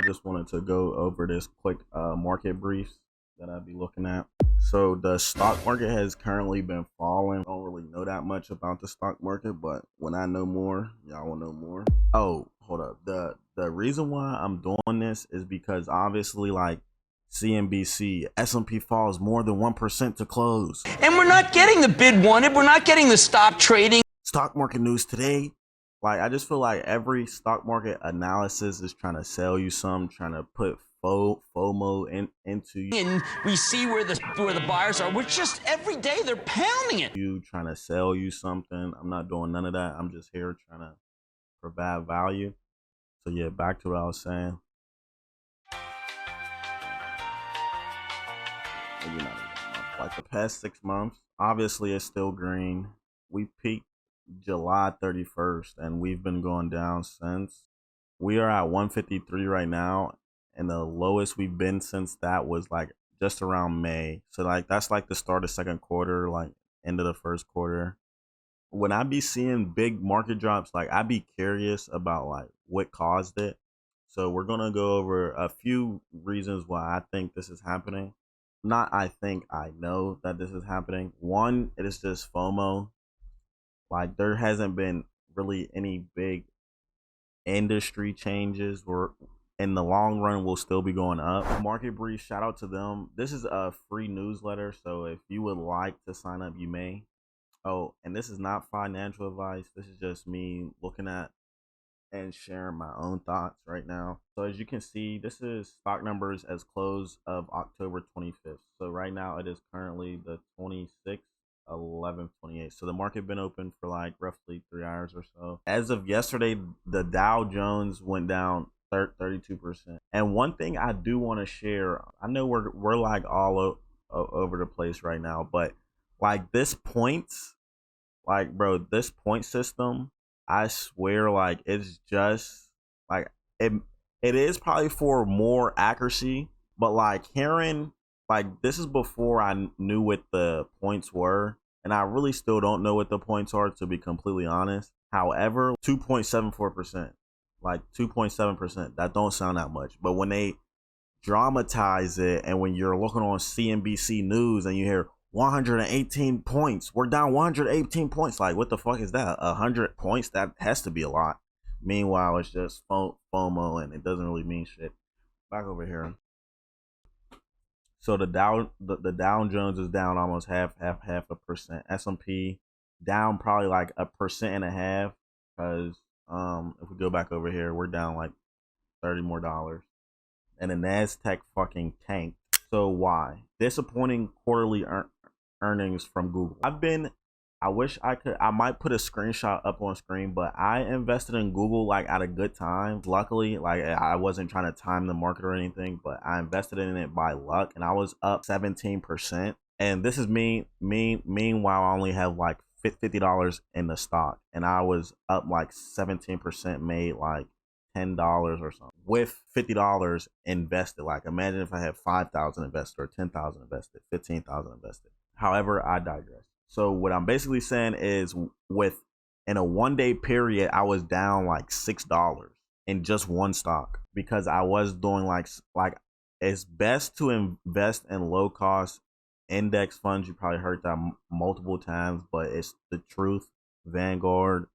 just wanted to go over this quick market briefs that I'll be looking at. So the stock market has currently been falling. I don't really know that much about the stock market, but when I know more, y'all will know more. Oh, hold up. The reason why I'm doing this is because obviously, like, CNBC, S&P falls more than 1% to close. And we're not getting the bid wanted. We're not getting the stop trading. Stock market news today. Like, I just feel like every stock market analysis is trying to sell you something, trying to put FOMO into you. And we see where the buyers are. We're just every day they're pounding it. You trying to sell you something. I'm not doing none of that. I'm just here trying to provide value. So yeah, back to what I was saying. Maybe not even a month. Like the past 6 months, obviously it's still green. We peaked July 31st and we've been going down since. We are at 153 right now, and the lowest we've been since that was like just around May. So like that's like the start of second quarter, like end of the first quarter. When I be seeing big market drops, like I be curious about like what caused it. So we're gonna go over a few reasons why I think this is happening. Not I think, I know that this is happening. One, it is just FOMO. Like there hasn't been really any big industry changes. We're in the long run will still be going up. Market Brief, shout out to them. This is a free newsletter, so if you would like to sign up, you may. Oh, and this is not financial advice. This is just me looking at and sharing my own thoughts right now. So as you can see, this is stock numbers as close of October 25th. So right now it is currently the 26th. 11:28. So the market been open for like roughly 3 hours or so. As of yesterday, the Dow Jones went down 32%. And one thing I do want to share, I know we're like all over the place right now, but like this points, like bro, this point system, I swear, like it's just like it is probably for more accuracy, but like hearing, like this is before I knew what the points were, and I really still don't know what the points are, to be completely honest. However, 2.74%, like 2.7%, that don't sound that much, but when they dramatize it and when you're looking on CNBC news and you hear 118 points, we're down 118 points, like what the fuck is that? 100 points? That has to be a lot. Meanwhile, it's just FOMO and it doesn't really mean shit. Back over here. So the Dow Jones is down almost half a percent. S&P down probably like 1.5%, because if we go back over here, we're down like $30 more. And the NASDAQ fucking tanked. So why? Disappointing quarterly earnings from Google. I wish I might put a screenshot up on screen, but I invested in Google like at a good time. Luckily, like I wasn't trying to time the market or anything, but I invested in it by luck and I was up 17%. And this is meanwhile, I only have like $50 in the stock and I was up like 17%, made like $10 or something with $50 invested. Like imagine if I had 5,000 invested or 10,000 invested, 15,000 invested. However, I digress. So what I'm basically saying is, in a 1 day period, I was down like $6 in just one stock, because I was doing like it's best to invest in low cost index funds. You probably heard that multiple times, but it's the truth. Vanguard,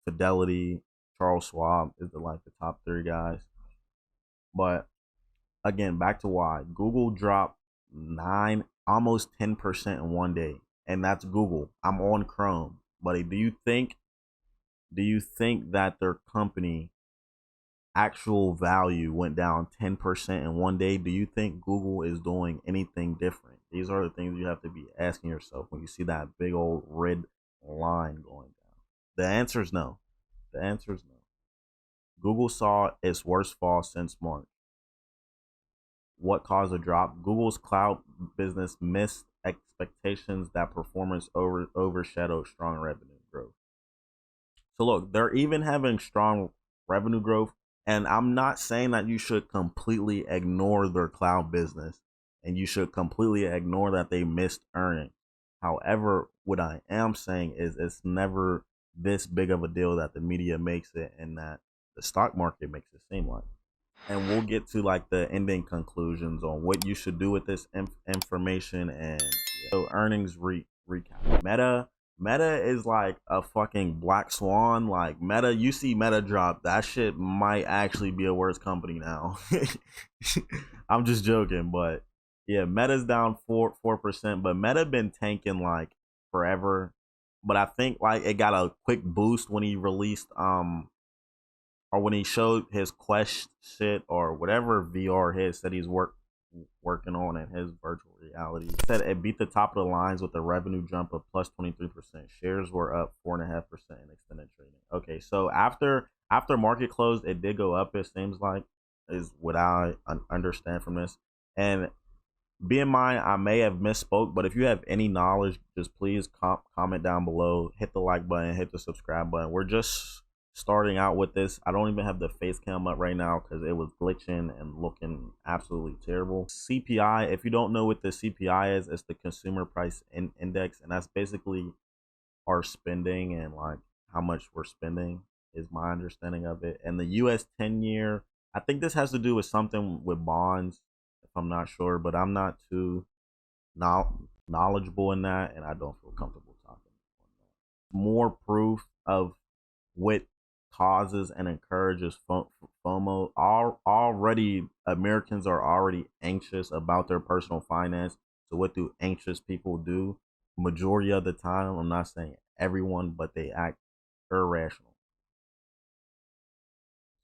Fidelity, Charles Schwab is the top 3 guys. But again, back to why Google dropped almost 10% in 1 day. And that's Google. I'm on Chrome. Buddy, do you think that their company actual value went down 10% in 1 day? Do you think Google is doing anything different? These are the things you have to be asking yourself when you see that big old red line going down. The answer is no. The answer is no. Google saw its worst fall since March. What caused the drop? Google's cloud business missed expectations that performance overshadowed strong revenue growth. So look, they're even having strong revenue growth, and I'm not saying that you should completely ignore their cloud business and you should completely ignore that they missed earnings. However, what I am saying is it's never this big of a deal that the media makes it and that the stock market makes it seem like. and we'll get to like the ending conclusions on what you should do with this information. And yeah. So earnings recap. Meta is like a fucking black swan. Like Meta, you see Meta drop, that shit might actually be a worse company now. I'm just joking, but yeah, Meta's down 4%, but Meta been tanking like forever. But I think like it got a quick boost when he released or when he showed his Quest shit or whatever VR his said he's working on in his virtual reality. He said it beat the top of the lines with a revenue jump of plus 23%. Shares were up 4.5% in extended trading. Okay, so after market closed, it did go up. It seems like is what I understand from this. And be in mind, I may have misspoke, but if you have any knowledge, just please comment down below. Hit the like button, hit the subscribe button. We're just starting out with this. I don't even have the face cam up right now because it was glitching and looking absolutely terrible. CPI, if you don't know what the CPI is, it's the consumer price index, and that's basically our spending and like how much we're spending is my understanding of it. And the US 10-year, I think this has to do with something with bonds, if I'm not sure, but I'm not too knowledgeable in that, and I don't feel comfortable talking on that. More proof of what causes and encourages FOMO. Already, Americans are already anxious about their personal finance. So what do anxious people do? Majority of the time, I'm not saying everyone, but they act irrational.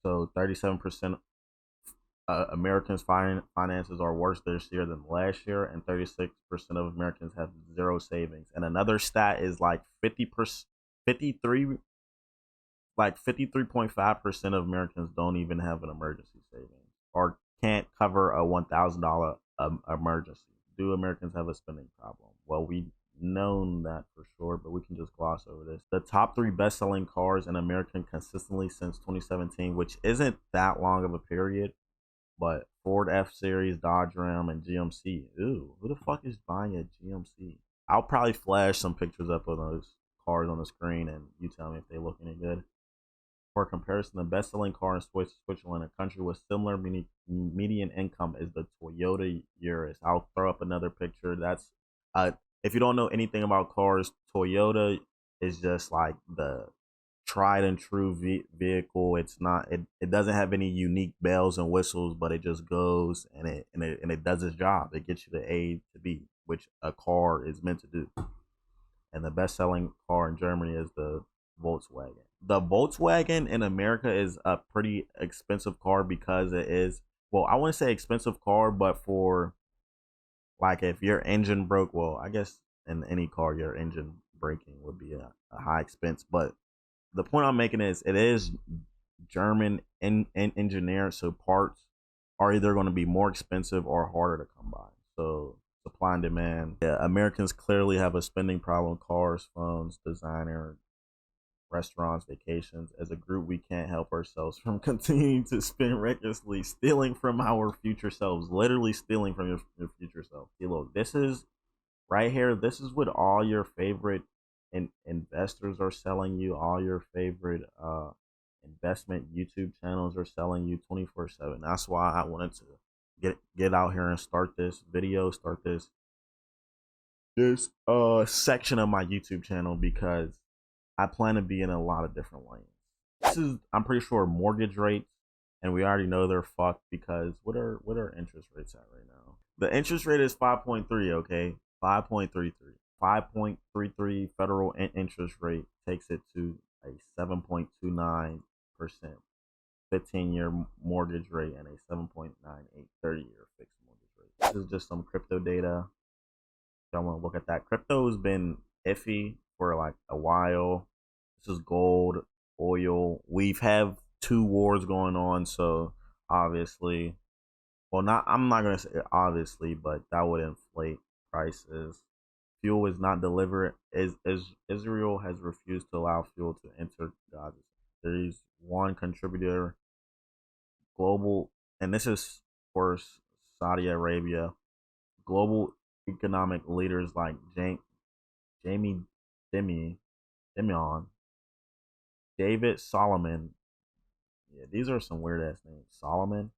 So 37% Americans' finances are worse this year than last year, and 36% of Americans have zero savings. And another stat is like 50%, 53, like 53.5% of Americans don't even have an emergency savings or can't cover a $1,000 emergency. Do Americans have a spending problem? Well, we known that for sure, but we can just gloss over this. The top 3 best-selling cars in America consistently since 2017, which isn't that long of a period, but Ford F-Series, Dodge Ram, and GMC. Ooh, who the fuck is buying a GMC? I'll probably flash some pictures up of those cars on the screen, and you tell me if they look any good. For comparison, the best-selling car in Switzerland, a country with similar median income, is the Toyota Yaris. I'll throw up another picture. That's if you don't know anything about cars, Toyota is just like the tried and true vehicle. It's not. It doesn't have any unique bells and whistles, but it just goes and it does its job. It gets you to A to B, which a car is meant to do. And the best-selling car in Germany is the Volkswagen. The Volkswagen in America is a pretty expensive car because it is, well, I wouldn't say expensive car, but for like if your engine broke, well, I guess in any car your engine breaking would be a high expense. But the point I'm making is it is German engineered, so parts are either going to be more expensive or harder to come by. So supply and demand. Yeah, Americans clearly have a spending problem: cars, phones, designer, restaurants, vacations. As a group, we can't help ourselves from continuing to spend recklessly, stealing from our future selves, literally stealing from your future self. See, look, this is right here. This is what all your favorite investors are selling you. All your favorite investment YouTube channels are selling you 24/7. That's why I wanted to get out here and start this video, start this section of my YouTube channel, because I plan to be in a lot of different lanes. This is, I'm pretty sure, mortgage rates, and we already know they're fucked because what are interest rates at right now? The interest rate is 5.3, okay? 5.33. 5.33 federal interest rate takes it to a 7.29%. 15-year mortgage rate and a 7.98 30-year fixed mortgage rate. This is just some crypto data. I want to look at that. Crypto's been iffy for like a while. This is gold, oil. We've had 2 wars going on, so obviously, well, not, I'm not gonna say obviously, but that would inflate prices. Fuel is not delivered. Israel has refused to allow fuel to enter Gaza. There is one contributor, global, and this is for Saudi Arabia. Global economic leaders like Jamie Dimon, David Solomon. Yeah, these are some weird ass names. Solomon,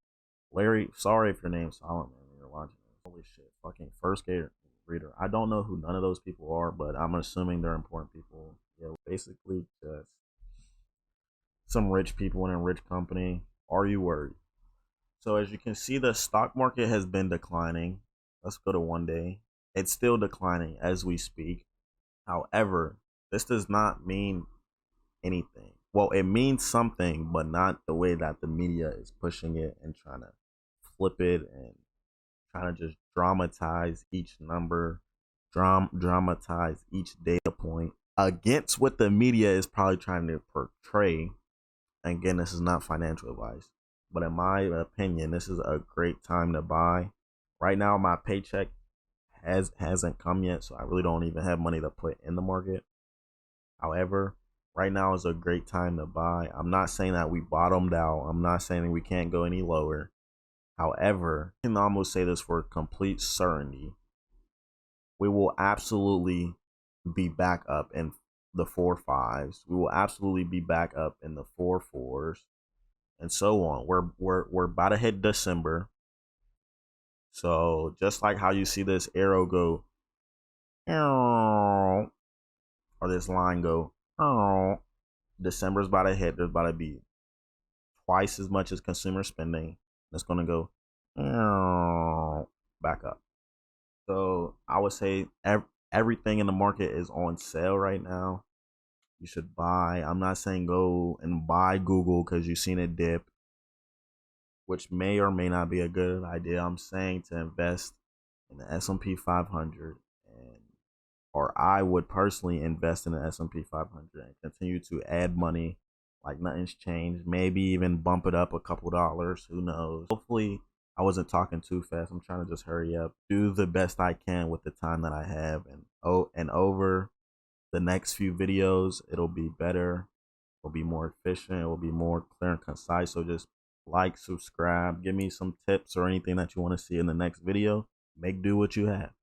Larry, sorry if your name's Solomon and you're watching this. Holy shit, fucking first grade reader. I don't know who none of those people are, but I'm assuming they're important people. Yeah, basically just some rich people in a rich company. Are you worried? So as you can see, the stock market has been declining. Let's go to 1 day. It's still declining as we speak. However, this does not mean anything. Well, it means something, but not the way that the media is pushing it and trying to flip it and trying to just dramatize each number, dramatize each data point against what the media is probably trying to portray. And again, this is not financial advice, but in my opinion, this is a great time to buy. Right now, my paycheck hasn't come yet, so I really don't even have money to put in the market. However, right now is a great time to buy. I'm not saying that we bottomed out. I'm not saying that we can't go any lower. However, I can almost say this for complete certainty. We will absolutely be back up in the 4 5s. We will absolutely be back up in the 4 4s, and so on. We're about to hit December. So just like how you see this arrow go, or this line go, December's about to hit. There's about to be twice as much as consumer spending. It's going to go back up. So I would say everything in the market is on sale right now. You should buy. I'm not saying go and buy Google because you've seen it dip, which may or may not be a good idea. I'm saying to invest in the S&P 500, or I would personally invest in the S&P 500 and continue to add money like nothing's changed. Maybe even bump it up a couple dollars. Who knows? Hopefully, I wasn't talking too fast. I'm trying to just hurry up, do the best I can with the time that I have, and over the next few videos, it'll be better. It'll be more efficient. It will be more clear and concise. So just like, subscribe, give me some tips or anything that you want to see in the next video. Make do what you have.